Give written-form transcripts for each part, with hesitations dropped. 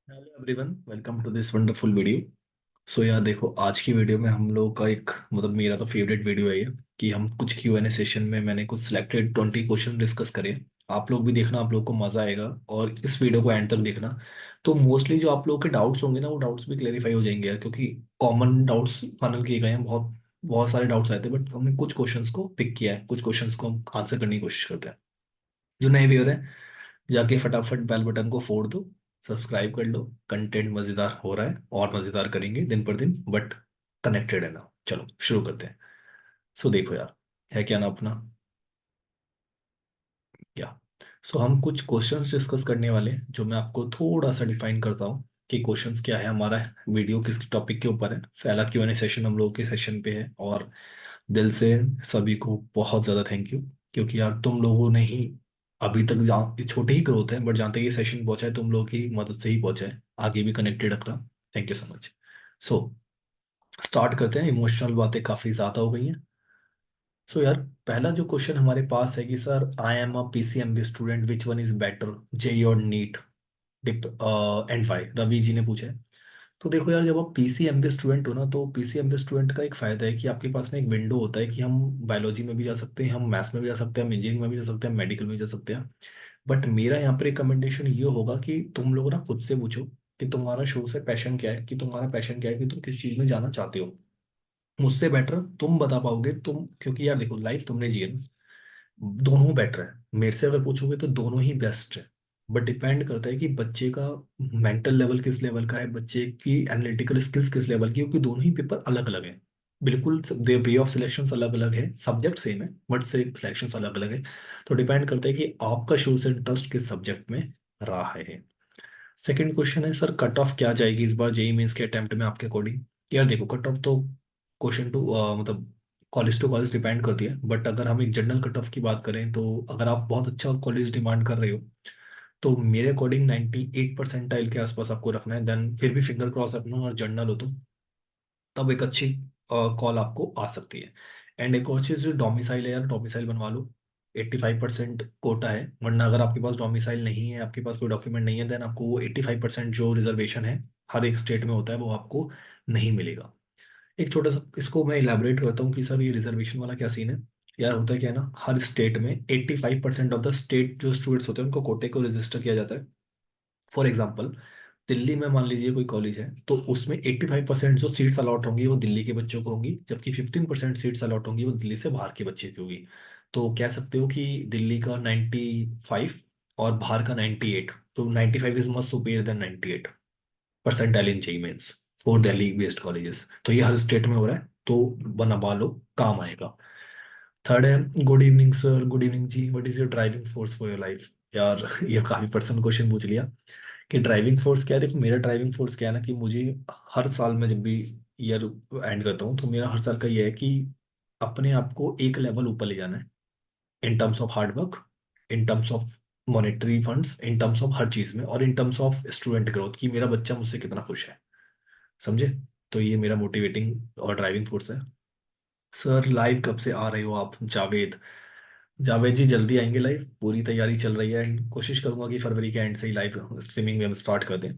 Hello everyone, welcome to this wonderful video. So यार देखो, आज की वीडियो में हम लोग का एक मेरा तो फेवरेट वीडियो है ये कि हम कुछ Q&A सेशन में मैंने कुछ सिलेक्टेड 20 क्वेश्चन डिस्कस करे। आप लोग भी देखना, आप लोग को मजा आएगा और इस वीडियो को एंड तक देखना। तो मोस्टली जो आप लोग के डाउट्स होंगे ना, वो डाउट्स भी क्लेरिफाई हो जाएंगे यार, क्योंकि कॉमन डाउट्स फाइनल किए गए हैं। बहुत बहुत सारे डाउट्स आए थे, बट हमने कुछ क्वेश्चंस को पिक किया है, कुछ क्वेश्चंस को हम आंसर करने की कोशिश करते हैं। जो नए व्यूअर है, जाके फटाफट बेल बटन को फोड़ दो, सब्सक्राइब कर लो। कंटेंट मजेदार हो रहा है और मजेदार करेंगे दिन पर दिन, बट कनेक्टेड है ना। चलो शुरू करते हैं। सो देखो यार, है क्या ना अपना, क्या। सो हम कुछ क्वेश्चंस डिस्कस करने वाले हैं, जो मैं आपको थोड़ा सा डिफाइन करता हूँ कि क्वेश्चंस क्या है, हमारा वीडियो किस टॉपिक के ऊपर है। पहला Q&A सेशन हम लोग के सेशन पे है, और दिल से सभी को बहुत ज़्यादा थैंक यू, क्योंकि यार तुम लोगों ने ही अभी तक छोटे ही ग्रोथ है, बट जहाँ तक ये सेशन पहुंचा है तुम लोग की मदद से ही पहुंचा है। आगे भी कनेक्टेड रखना। Thank you so much. So start करते हैं, इमोशनल बातें काफ़ी ज़्यादा हो गई हैं। सो यार, पहला जो क्वेश्चन हमारे पास है कि sir, I am a PCMB student, which one is better, JEE और NEET, dip and why, Ravi ji ने पूछा है। तो देखो यार, जब आप PCMB स्टूडेंट हो ना, तो PCMB स्टूडेंट का एक फायदा है कि आपके पास ना एक विंडो होता है कि हम बायोलॉजी में भी जा सकते हैं, हम मैथ्स में भी जा सकते हैं, हम इंजीनियरिंग में भी जा सकते हैं, मेडिकल में भी जा सकते हैं। बट मेरा यहाँ पर रिकमेंडेशन ये होगा कि तुम लोग ना खुद से पूछो कि तुम्हारा शुरू से पैशन क्या है, कि तुम्हारा पैशन क्या है, कि तुम किस चीज़ में जाना चाहते हो। मुझसे बेटर तुम बता पाओगे तुम, क्योंकि यार देखो, लाइफ तुमने जी है ना। दोनों बेटर है, मेरे से अगर पूछोगे तो दोनों ही बेस्ट है। बट डिपेंड करता है कि बच्चे का मेंटल लेवल किस लेवल का है, बच्चे की एनालिटिकल स्किल्स किस लेवल की, क्योंकि दोनों ही पेपर अलग अलग हैं। बिल्कुल, दे वे ऑफ सिलेक्शन अलग अलग है, सब्जेक्ट सेम है बट से सिलेक्शन अलग अलग है। तो डिपेंड करता है कि आपका शुरू से इंटरेस्ट किस सब्जेक्ट में रहा है। सेकंड क्वेश्चन है, सर कट ऑफ क्या जाएगी इस बार जेई मेंस के अटेम्प्ट में आपके अकॉर्डिंग। यार देखो, कट ऑफ तो question to college to college depend करती है, बट अगर हम एक जनरल कट ऑफ की बात करें, तो अगर आप बहुत अच्छा कॉलेज डिमांड कर रहे हो, तो मेरे अकॉर्डिंग 98 परसेंटाइल के आसपास आपको रखना है। देन फिर भी फिंगर क्रॉस रखना, और जनरल हो तो तब एक अच्छी कॉल आपको आ सकती है। एंड एक और चीज़, जो डोमिसाइल है यार, डोमिसाइल बनवा लो। 85% कोटा है, वरना अगर आपके पास डोमिसाइल नहीं है, आपके पास कोई डॉक्यूमेंट नहीं है, देन आपको वो 85% जो रिजर्वेशन है, हर एक स्टेट में होता है, वो आपको नहीं मिलेगा। एक छोटा सा इसको मैं इलेबोरेट करता हूँ कि सर ये रिजर्वेशन वाला क्या सीन है। यार होता क्या है ना, हर स्टेट में 85% ऑफ द स्टेट जो स्टूडेंट्स होते हैं, उनको कोटे को रजिस्टर किया जाता है। फॉर एग्जाम्पल, दिल्ली में मान लीजिए कोई कॉलेज है, तो उसमें 85% जो सीट्स अलॉट होंगी वो दिल्ली के बच्चों को होंगी, जबकि 15% सीट्स अलॉट होंगी वो दिल्ली से बाहर के बच्चे की होगी। तो कह सकते हो कि दिल्ली का 95 और बाहर का 98, तो 95 is much superior than 98 percentile in JEE Mains for Delhi based colleges. तो ये हर स्टेट में हो रहा है, तो बनवा लो, काम आएगा। थर्ड है, good evening sir, good evening ji, what is your driving force for your life. यार ये काफी पर्सनल क्वेश्चन पूछ लिया कि ड्राइविंग फोर्स क्या है। देखो, मेरा ड्राइविंग फोर्स क्या है ना, कि मुझे हर साल में जब भी ईयर एंड करता हूँ, तो मेरा हर साल का ये है कि अपने आप को एक लेवल ऊपर ले जाना है, in terms of hard work, in terms of monetary funds, in terms of her चीज में, और in terms of student growth, कि मेरा बच्चा मुझसे कितना खुश है। समझे। तो ये मेरा मोटिवेटिंग और ड्राइविंग फोर्स है। सर लाइव कब से आ रहे हो आप, जावेद। जावेद जी जल्दी आएंगे लाइव, पूरी तैयारी चल रही है, एंड कोशिश करूंगा कि फरवरी के एंड से ही लाइव स्ट्रीमिंग में हम स्टार्ट कर दें।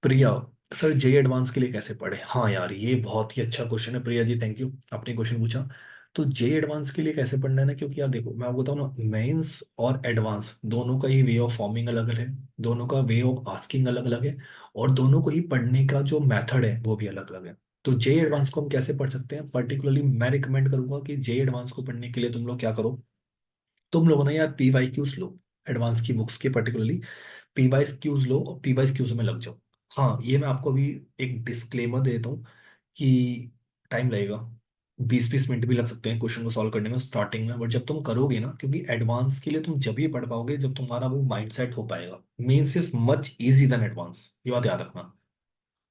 प्रिया, सर जेई एडवांस के लिए कैसे पढ़े। हाँ यार, ये बहुत ही अच्छा क्वेश्चन है प्रिया जी, थैंक यू, आपने क्वेश्चन पूछा। तो जेई एडवांस के लिए कैसे पढ़ना है ना, क्योंकि यार देखो, मैं आपको बताऊँ ना, मेंस और एडवांस दोनों का ही वे ऑफ फॉर्मिंग अलग अलग है, दोनों का वे ऑफ आस्किंग अलग अलग है, और दोनों को ही पढ़ने का जो मेथड है वो भी अलग अलग है। तो जेई एडवांस को हम कैसे पढ़ सकते हैं, पर्टिकुलरली मैं रिकमेंड करूंगा कि जेई एडवांस को पढ़ने के लिए तुम लोग क्या करो, तुम लोग ना यार PYQs लो, एडवांस की बुक्स के पर्टिकुलरली PYQs लो, और PYQs में लग जाओ। हाँ, ये मैं आपको अभी एक डिस्क्लेमर दे देता हूँ कि टाइम लगेगा, 20-20 मिनट भी लग सकते हैं क्वेश्चन को सॉल्व करने में स्टार्टिंग में, बट जब तुम करोगे ना, क्योंकि एडवांस के लिए तुम जब ही पढ़ पाओगे जब तुम्हारा वो माइंडसेट हो पाएगा। Mains is much easy than advance, ये बात याद रखना।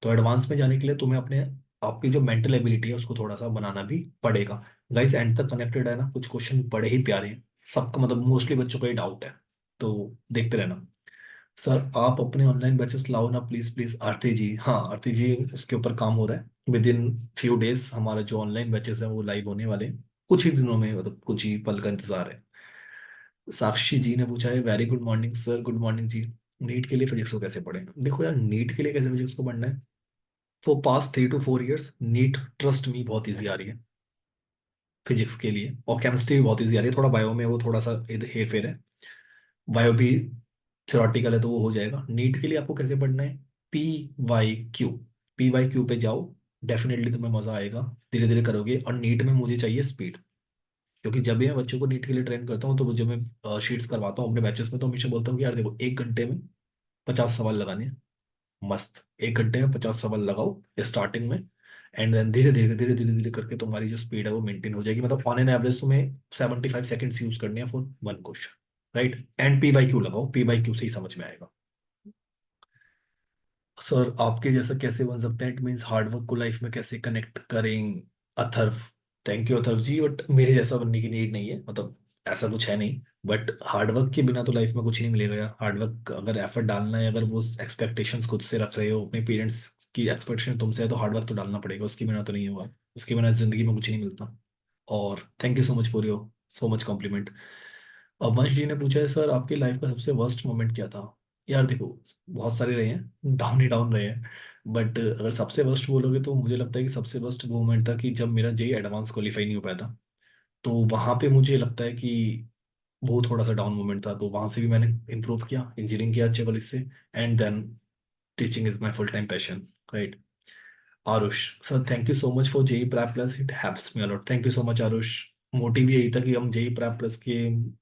तो एडवांस में जाने के लिए तुम्हें अपने आपकी जो मेंटल एबिलिटी है उसको थोड़ा सा बनाना भी पड़ेगा। गाइस एंड तक कनेक्टेड है ना, कुछ क्वेश्चन बड़े ही प्यारे हैं, सबका मोस्टली बच्चों का ही डाउट है, तो देखते रहना। सर आप अपने ऑनलाइन बैचेस लाओ ना, प्लीज प्लीज। आरती जी, हाँ आरती जी, उसके ऊपर काम हो रहा है। विद इन फ्यू डेज हमारा जो ऑनलाइन बैचेस है वो लाइव होने वाले हैं, कुछ ही दिनों में, कुछ ही पल का इंतजार है। साक्षी जी ने पूछा है, very good morning sir, good morning ji. NEET के लिए फिजिक्स को कैसे पढ़ें? देखो यार, नीट के लिए कैसे फिजिक्स को पढ़ना है, for past 3 to 4 years NEET, trust me, बहुत ईजी आ रही है फिजिक्स के लिए, और केमिस्ट्री भी बहुत ईजी आ रही है। थोड़ा बायो में वो थोड़ा सा हेर फेर है, बायो भी थ्योरेटिकल है तो वो हो जाएगा। नीट के लिए आपको कैसे पढ़ना है? PYQ, PYQ पे जाओ, डेफिनेटली तुम्हें मजा आएगा, धीरे धीरे करोगे। और नीट में मुझे चाहिए स्पीड, क्योंकि जब भी मैं बच्चों को नीट के लिए ट्रेन करता हूँ, तो वो जब मैं शीट्स करवाता हूँ अपने बैचेस में, तो हमेशा बोलता हूँ कि यार देखो, 1 घंटे में 50 सवाल लगाने हैं, मस्त 1 घंटे में 50 सवाल लगाओ स्टार्टिंग में, एंड देन धीरे धीरे धीरे धीरे धीरे करके तुम्हारी जो स्पीड है वो मेंटेन हो जाएगी। मतलब ऑन एन एवरेज तुम्हें 75 सेकेंड्स यूज करने हैं for one question, right? And PYQ लगाओ, PYQ से ही समझ में आएगा। सर आपके जैसा कैसे बन सकते हैं, इट मीन्स हार्ड वर्क को लाइफ में कैसे कनेक्ट करें? Atharva, thank you Atharva ji, but मेरे जैसा बनने की नीड नहीं है, मतलब ऐसा कुछ है नहीं। बट हार्ड वर्क के बिना तो लाइफ में कुछ नहीं मिलेगा यार। हार्ड वर्क अगर एफर्ट डालना है, अगर वो एक्सपेक्टेशंस खुद से रख रहे हो, अपने पेरेंट्स की एक्सपेक्टेशन तुमसे है, तो हार्ड वर्क तो डालना पड़ेगा, उसके बिना तो नहीं होगा। उसके बिना जिंदगी में कुछ नहीं मिलता। और thank you so much for your so much compliment. अब वंश जी ने पूछा है, सर आपकी लाइफ का सबसे वर्स्ट मोमेंट क्या था? यार देखो, बहुत सारे रहे हैं, डाउन ही डाउन रहे हैं, बट अगर सबसे वर्स्ट बोलोगे तो मुझे लगता है कि सबसे वर्स्ट वो मोमेंट था कि जब मेरा जेई एडवांस क्वालिफाई नहीं हो पाया था। तो वहां पे मुझे लगता है कि वो थोड़ा सा डाउन मोमेंट था, तो वहां से भी मैंने इंप्रूव किया, इंजीनियरिंग किया अच्छे कॉलेज से, and then teaching is my full time passion, right? Aarush, sir thank you so much for JEE prep plus, it helps me a lot. Thank you so much Aarush. Motive यही था कि हम जेई प्रेप प्लस के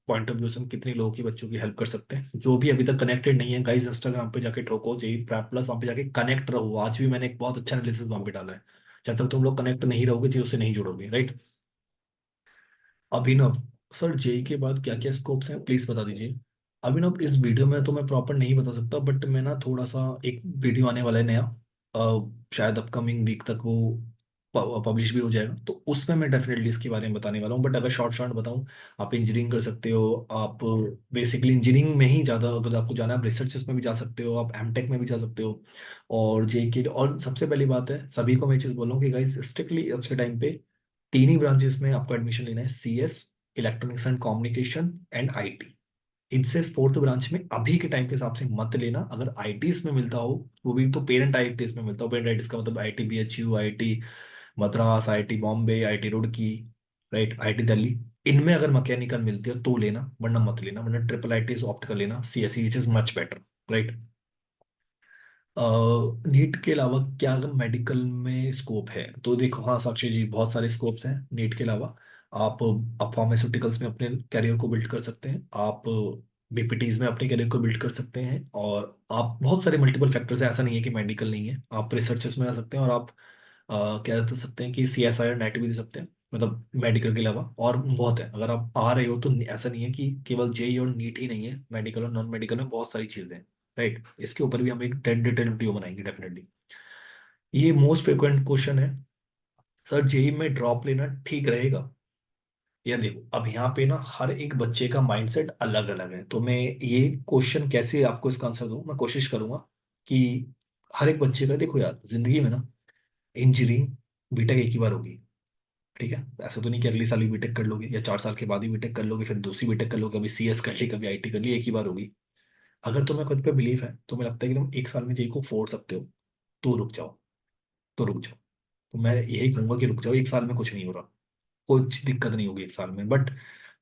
point of view से हम कितने लोगों की बच्चों की हेल्प कर सकते हैं। जो भी अभी तक कनेक्टेड नहीं है गाइस, इंस्टाग्राम पे जाके ठोको जेई प्रेप प्लस, वहां पे जाके कनेक्ट रहो। आज भी मैंने एक बहुत अच्छा एनालिसिस वहां पे डाला है। जब तक तुम लोग कनेक्ट नहीं रहोगे, चीजों से नहीं जुड़ोगे, राइट? अभिनव, सर जेई के बाद क्या क्या स्कोप्स हैं, प्लीज बता दीजिए। अभिनव, इस वीडियो में तो मैं प्रॉपर नहीं बता सकता, बट मैं ना थोड़ा सा, एक वीडियो आने वाला है नया, शायद अपकमिंग वीक तक वो पब्लिश भी हो जाएगा, तो उसमें मैं डेफिनेटली इसके बारे में बताने वाला हूँ। बट अगर शॉर्ट शॉर्ट बताऊँ, आप इंजीनियरिंग कर सकते हो, आप बेसिकली इंजीनियरिंग में ही ज़्यादा अगर आपको जाना है, आप रिसर्चेस में भी जा सकते हो, आप एमटेक में भी जा सकते हो। और जेई के, और सबसे पहली बात है, सभी को मैं चीज़ बोल रहा हूँ कि गाइस स्ट्रिक्टली आज के टाइम पे 3 ही ब्रांचेस में आपको एडमिशन लेना है, CS, electronics and communication, and IT। इनसे फोर्थ ब्रांच में अभी के टाइम के हिसाब से मत लेना। अगर ITs में मिलता हो, वो भी तो पेरेंट ITs में मिलता हो, पेरेंट ITs का मतलब ITBHU, IIT Madras, IIT Bombay, IIT Roorkee, right, IIT Delhi. इनमें अगर मैकेनिकल मिलती है तो लेना, वरना मत लेना, वरना ट्रिपल ITs ऑप्ट कर लेना, CSE which is much better, right? NEET के अलावा क्या अगर मेडिकल में स्कोप है, तो देखो हाँ साक्षी जी, बहुत सारे स्कोप्स हैं नीट के अलावा। आप फार्मास्यूटिकल्स में अपने करियर को बिल्ड कर सकते हैं, आप BPTs में अपने करियर को बिल्ड कर सकते हैं, और आप बहुत सारे मल्टीपल फैक्टर्स हैं, ऐसा नहीं है कि मेडिकल नहीं है। आप रिसर्चेस में आ सकते हैं, और आप क्या कर सकते हैं कि CSI और नेट भी दे सकते हैं, मतलब मेडिकल के अलावा और बहुत है। अगर आप आ रहे हो तो ऐसा नहीं है कि केवल जेई और नीट ही नहीं है, मेडिकल और नॉन मेडिकल में बहुत सारी चीजें हैं, राइट? इसके ऊपर भी हम एक डिटेल वीडियो बनाएंगे डेफिनेटली। ये मोस्ट फ्रिक्वेंट क्वेश्चन है, सर जेई में ड्रॉप लेना ठीक रहेगा? यार देखो, अब यहाँ पे ना हर एक बच्चे का माइंडसेट अलग अलग है, तो मैं ये क्वेश्चन कैसे आपको इसका आंसर दूं, मैं कोशिश करूंगा कि हर एक बच्चे का, देखो यार जिंदगी में ना इंजीनियरिंग बीटेक एक ही बार होगी, ठीक है? ऐसा तो नहीं कि अगले साल भी बीटेक कर लोगे, या 4 साल के बाद ही बीटेक कर लोगे, फिर दूसरी बीटेक कर लोगे, कभी CS कर ली, कभी IT कर ली, एक ही बार होगी। अगर तुम्हें खुद पे बिलीफ है, तो मुझे लगता है कि तुम एक साल में जेई को फोड़ सकते हो, तो रुक जाओ, तो रुक जाओ। तो मैं यही कहूंगा कि रुक जाओ, एक साल में कुछ नहीं हो रहा, कुछ दिक्कत नहीं होगी एक साल में, बट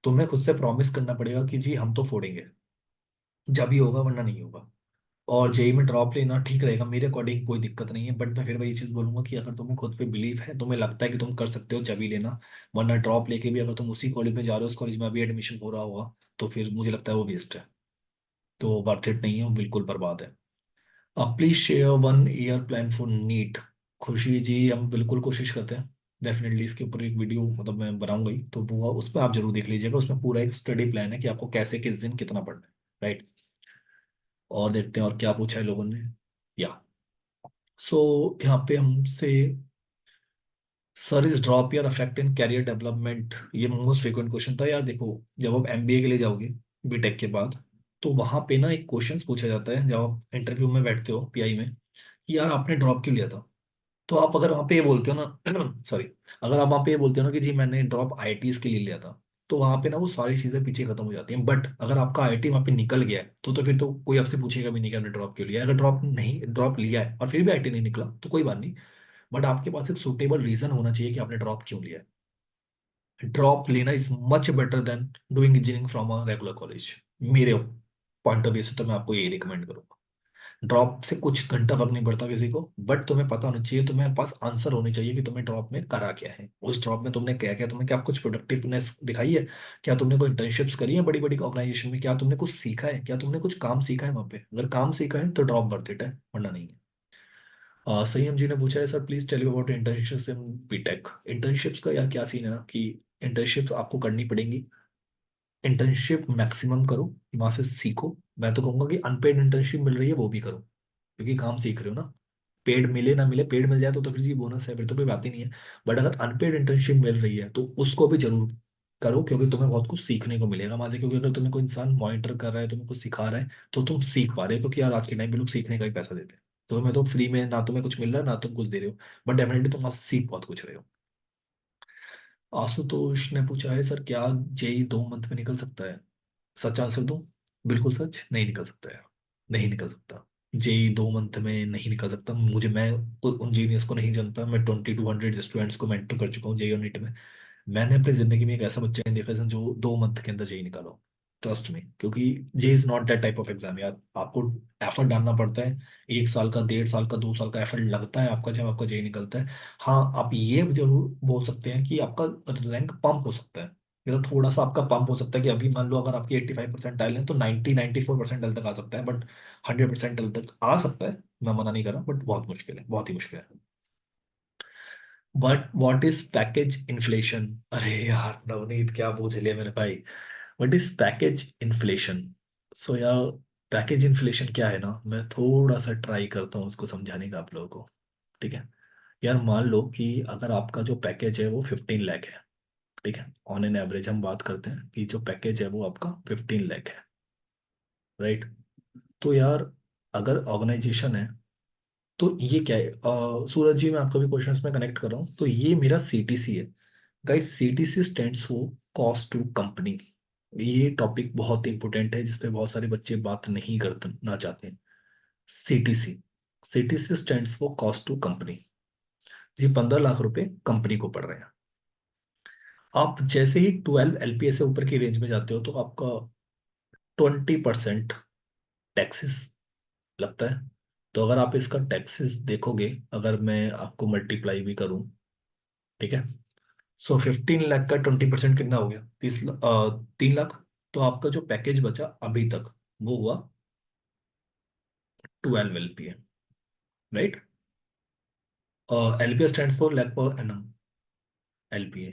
तुम्हें खुद से प्रॉमिस करना पड़ेगा कि जी हम तो फोड़ेंगे, जब ही होगा, वरना नहीं होगा। और जेई में ड्रॉप लेना ठीक रहेगा मेरे अकॉर्डिंग, कोई दिक्कत नहीं है, बट मैं फिर वही चीज बोलूंगा कि अगर तुम्हें खुद पे बिलीव है, तुम्हें लगता है कि तुम कर सकते हो, जब ही लेना। वरना ड्रॉप लेके भी अगर तुम उसी कॉलेज में जा रहे हो, उस कॉलेज में अभी एडमिशन हो रहा होगा, तो फिर मुझे लगता है वो वेस्ट है, तो वर्थ इट नहीं है, वो बिल्कुल बर्बाद है। अब please share 1 year plan for NEET. Khushi ji, हम बिल्कुल कोशिश करते हैं, डेफिनेटली इसके ऊपर एक वीडियो मतलब मैं बनाऊंगा ही, तो वो उस पर आप जरूर देख लीजिएगा, उसमें पूरा एक स्टडी प्लान है कि आपको कैसे किस दिन कितना पढ़ना है, राइट? और देखते हैं और क्या पूछा है लोगों ने। या सो यहाँ पे हमसे, sir is drop year affect in career development, ये मोस्ट फ्रिक्वेंट क्वेश्चन था यार। देखो, जब आप MBA के लिए जाओगे बीटेक के बाद, तो वहां पे ना एक क्वेश्चन पूछा जाता है जब आप इंटरव्यू में बैठते हो PI में, कि यार आपने ड्रॉप क्यों लिया था? तो आप अगर वहां पे ये बोलते हो ना सॉरी, अगर आप वहां पे ये बोलते हो ना कि जी मैंने ड्रॉप IITs के लिए लिया था, तो वहां पे ना वो सारी चीजें पीछे खत्म हो जाती हैं। बट अगर आपका आईआईटी वहां पे निकल गया है तो फिर तो कोई आपसे पूछेगा भी नहीं कि आपने ड्रॉप क्यों लिया है। अगर ड्रॉप लिया है और फिर भी आईआईटी नहीं निकला तो कोई बात नहीं, बट आपके पास एक सुटेबल रीजन होना चाहिए कि आपने ड्रॉप क्यों लिया है। ड्रॉप लेना is much better than doing engineering from a regular college. मेरे पॉइंट ऑफ व्यू से तो मैं आपको यही रिकमेंड करूंगा। ड्रॉप से कुछ घंटा फर्क नहीं पड़ता किसी को, बट तुम्हें पता होना चाहिए, तुम्हारे पास आंसर होनी चाहिए कि तुम्हें ड्रॉप में करा क्या है, उस ड्रॉप में तुमने क्या किया, तुमने क्या कुछ प्रोडक्टिवनेस दिखाई है, क्या तुमने कोई इंटर्नशिप्स करी है बड़ी बड़ी ऑर्गेनाइजेशन में, क्या तुमने कुछ सीखा है, क्या तुमने कुछ काम सीखा है वहां पे। अगर काम सीखा है तो ड्रॉप वर्थ इट है, वरना नहीं है। संयम जी ने पूछा है, sir please tell you about internships in BTech. Internships का यार क्या सीन है ना कि इंटर्नशिप्स आपको करनी पड़ेंगी। इंटर्नशिप मैक्सिमम करो, वहां से सीखो। मैं तो कहूंगा कि अनपेड इंटर्नशिप मिल रही है वो भी करो, क्योंकि काम सीख रहे हो ना। पेड मिले ना मिले, पेड मिल जाए तो फिर जी बोनस है, फिर तो कोई बात ही नहीं है। बट अगर अनपेड इंटर्नशिप मिल रही है तो उसको भी जरूर करो, क्योंकि तुम्हें बहुत कुछ सीखने को मिलेगा वहां से। क्योंकि अगर तुम्हें कोई इंसान मॉनिटर कर रहा है, तुम्हें कुछ सिखा रहा है, तो तुम सीख पा रहे हो। क्योंकि यार आज के टाइम पे लोग सीखने का ही पैसा देते हैं, तो तुम्हें तो फ्री में ना तुम्हें कुछ मिल रहा है ना तुम कुछ दे रहे हो, बट डेफिनेटली तुम वहां से सीख बहुत कुछ रहे हो। आशुतोष ने पूछा है, सर क्या जेई 2 मंथ में निकल सकता है। सच आंसर दूं, बिल्कुल सच, नहीं निकल सकता यार, नहीं निकल सकता। जेई 2 मंथ में नहीं निकल सकता। मैं तो उन जीनियस को नहीं जानता, मैं 2200 स्टूडेंट्स को मेंटर कर चुका हूँ जेई और नीट में। मैंने अपनी जिंदगी में एक ऐसा बच्चा नहीं देखा जो 2 मंथ के अंदर जेई निकालो, ट्रस्ट में। क्योंकि J is not that type of exam यार, आपको एफर्ट डालना पड़ता है। 1 साल का, 1.5 साल का, 2 साल का एफर्ट लगता है आपका जब आपका जेई निकलता है। हाँ, आप ये जरूर बोल सकते हैं कि आपका रैंक पंप हो सकता है, या तो थोड़ा सा आपका पंप हो सकता है कि अभी मान लो अगर आपकी 85% है तो 94% तक आ सकता है, बट 100% तक आ सकता है। मैं मना नहीं कर रहा, बट बहुत मुश्किल है, बहुत ही मुश्किल है। But what is package inflation. अरे यार नवनीत, क्या पूछ लिया मेरे भाई। What is package inflation. So यार, पैकेज इन्फ्लेशन क्या है ना, मैं थोड़ा सा ट्राई करता हूँ उसको समझाने का आप लोगों को। ठीक है। यार मान लो कि अगर आपका जो पैकेज है वो 15 लाख है। ठीक है, ऑन एन एवरेज हम बात करते हैं कि जो पैकेज है वो आपका 15 लाख है। राइट। तो यार, अगर ऑर्गेनाइजेशन है तो ये क्या है, सूरज जी मैं आपका भी क्वेश्चन में कनेक्ट कर रहा हूँ, तो ये मेरा सीटीसी है। Guys, CTC stands for cost to company. ये टॉपिक बहुत इंपॉर्टेंट है जिसपे बहुत सारे बच्चे बात नहीं करना चाहते हैं। CTC, CTC stands for cost to company. जी 15 लाख रुपए कंपनी को पड़ रहे हैं। आप जैसे ही 12 LPA से ऊपर की रेंज में जाते हो तो आपका 20% टैक्सेस लगता है। तो अगर आप इसका टैक्सेस देखोगे, अगर मैं आपको मल्टीप्लाई भी करूं, ठीक है, सो 15 लाख का 20% कितना हो गया, 3 लाख। तो आपका जो पैकेज बचा अभी तक वो हुआ 12 LPA। Right. LPA stand for lakh per annum, LPA।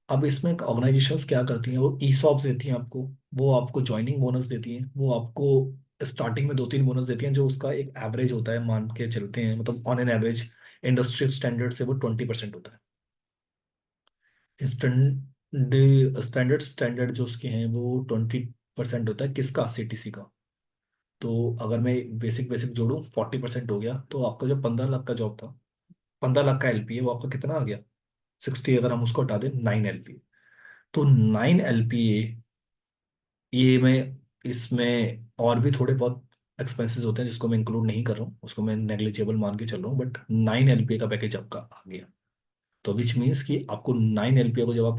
अब इसमें ऑर्गेनाइजेशंस क्या करती हैं, वो ईसॉप्स देती हैं आपको, वो आपको ज्वाइनिंग बोनस देती हैं, वो आपको स्टार्टिंग में 2-3 बोनस देती हैं, जो उसका एक एवरेज होता है, मान के चलते हैं मतलब on an average industrial standard से वो 20% होता है। स्टैंडर्ड स्टैंडर्ड जो उसके हैं वो 20% होता है, किसका, सीटीसी का। तो अगर मैं बेसिक बेसिक जोड़ूं 40% हो गया, तो आपका जो 15 लाख का जॉब था, 15 लाख का एलपीए, वो आपका कितना आ गया, 60। अगर हम उसको हटा दें, 9 LPA। तो 9 LPA, ये मैं इसमें और भी थोड़े बहुत एक्सपेंसेस होते हैं जिसको मैं इंक्लूड नहीं कर रहा हूँ, उसको मैं नेग्लिजिबल मान के चल रहा हूँ, बट 9 LPA का पैकेज आपका आ गया। तो विच मीन्स कि आपको 9 LPA को जब आप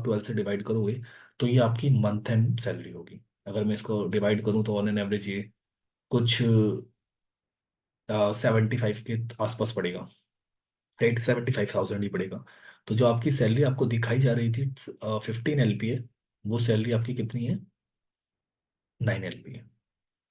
12 से डिवाइड करोगे तो ये आपकी मंथ एंड सैलरी होगी। अगर मैं इसको डिवाइड करूँ तो ऑन एन एवरेज ये कुछ 75 के आसपास पड़ेगा। राइट, 75,000 ही पड़ेगा। तो जो आपकी सैलरी आपको दिखाई जा रही थी 15 LPA, वो सैलरी आपकी कितनी है, 9 LPA।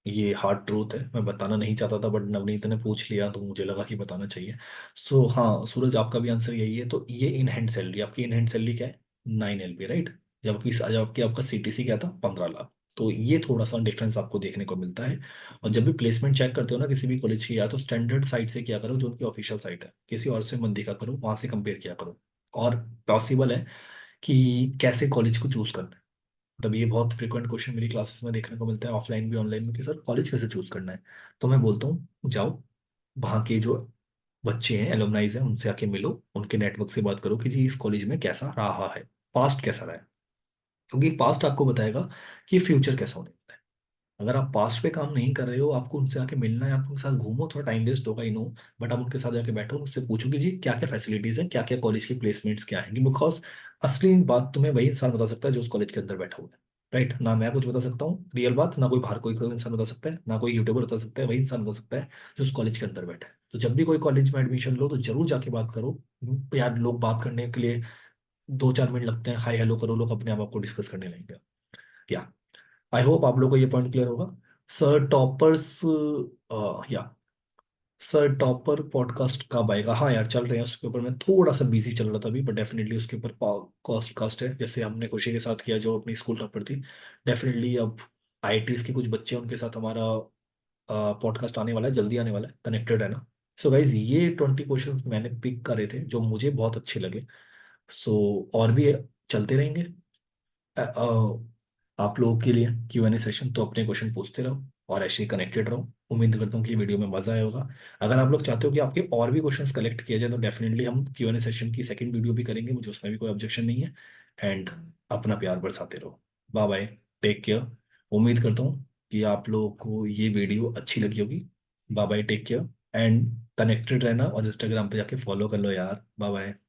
ये हार्ड ट्रूथ है, मैं बताना नहीं चाहता था बट नवनीत ने पूछ लिया तो मुझे लगा कि बताना चाहिए। सो हाँ सूरज, आपका भी आंसर यही है। तो ये इन हैंड सैलरी, आपकी इन हैंड सैलरी क्या है, 9 LPA। राइट। जबकि आपका सीटीसी क्या था, 15 लाख। तो ये थोड़ा सा डिफरेंस आपको देखने को मिलता है। और जब भी प्लेसमेंट चेक करते हो ना किसी भी कॉलेज की, या तो स्टैंडर्ड साइट से किया करो जो उनकी ऑफिशियल साइट है, किसी और से मत देखा करो, वहां से कंपेयर किया करो। और पॉसिबल है कि कैसे कॉलेज को चूज करना है। तब ये बहुत फ्रिक्वेंट क्वेश्चन मेरी क्लासेस में देखने को मिलता है, ऑफलाइन भी ऑनलाइन में, कि सर कॉलेज कैसे चूज करना है। तो मैं बोलता हूँ जाओ, वहाँ के जो बच्चे हैं, एलुमनाइज हैं, उनसे आके मिलो, उनके नेटवर्क से बात करो कि जी इस कॉलेज में कैसा रहा है, पास्ट कैसा रहा है। क्योंकि पास्ट आपको बताएगा कि फ्यूचर कैसा होने वाला है। अगर आप पास्ट पे काम नहीं कर रहे हो, आपको उनसे आके मिलना है, आप उनके साथ घूमो, थोड़ा टाइम वेस्ट होगा, नो, बट आप उनके साथ जाके बैठो, उससे पूछो कि जी क्या क्या फैसिलिटीज हैं, क्या क्या कॉलेज की प्लेसमेंट्स क्या हैं, बिकॉज असली बात तुम्हें वही इंसान बता सकता है जो उस कॉलेज के अंदर बैठा हुआ है। राइट ना, मैं कुछ बता सकता हूँ रियल बात, ना कोई बाहर कोई इंसान बता सकता है, ना कोई यूट्यूबर बता सकता है, वही इंसान बता सकता है जो उस कॉलेज के अंदर बैठा है। तो जब भी कोई कॉलेज में एडमिशन लो तो जरूर जाके बात करो। यार लोग बात करने के लिए 2-4 मिनट लगते हैं, हाय हेलो करो, लोग अपने आप आपको डिस्कस करने लगेंगे। या आई होप आप लोग को ये पॉइंट क्लियर होगा। सर टॉपर्स, या सर टॉपर पॉडकास्ट कब आएगा? हाँ यार, चल रहे हैं उसके ऊपर, मैं थोड़ा सा बिजी चल रहा था अभी, बट डेफिनेटली उसके ऊपर कॉस्ट कास्ट है, जैसे हमने खुशी के साथ किया जो अपनी स्कूल टॉपर थी। डेफिनेटली अब आईआईटीज के कुछ बच्चे हैं, उनके साथ हमारा पॉडकास्ट आने वाला है, जल्दी आने वाला है, कनेक्टेड है ना। सो गाइज, ये 20 क्वेश्चन मैंने पिक करे थे जो मुझे बहुत अच्छे लगे। सो और भी चलते रहेंगे आप लोगों के लिए Q&A सेशन, तो अपने क्वेश्चन पूछते रहो और ऐसे ही कनेक्टेड रहो। उम्मीद करता हूँ कि वीडियो में मजा आया होगा। अगर आप लोग चाहते हो कि आपके और भी क्वेश्चंस कलेक्ट किए जाए तो डेफिनेटली हम Q&A सेशन की सेकंड वीडियो भी करेंगे, मुझे उसमें भी कोई ऑब्जेक्शन नहीं है। एंड अपना प्यार बरसाते रहो। Bye bye, take care. उम्मीद करता हूँ कि आप लोगों को ये वीडियो अच्छी लगी होगी। Bye bye, take care and connected रहना, और इंस्टाग्राम पे जाके फॉलो कर लो यार। Bye bye.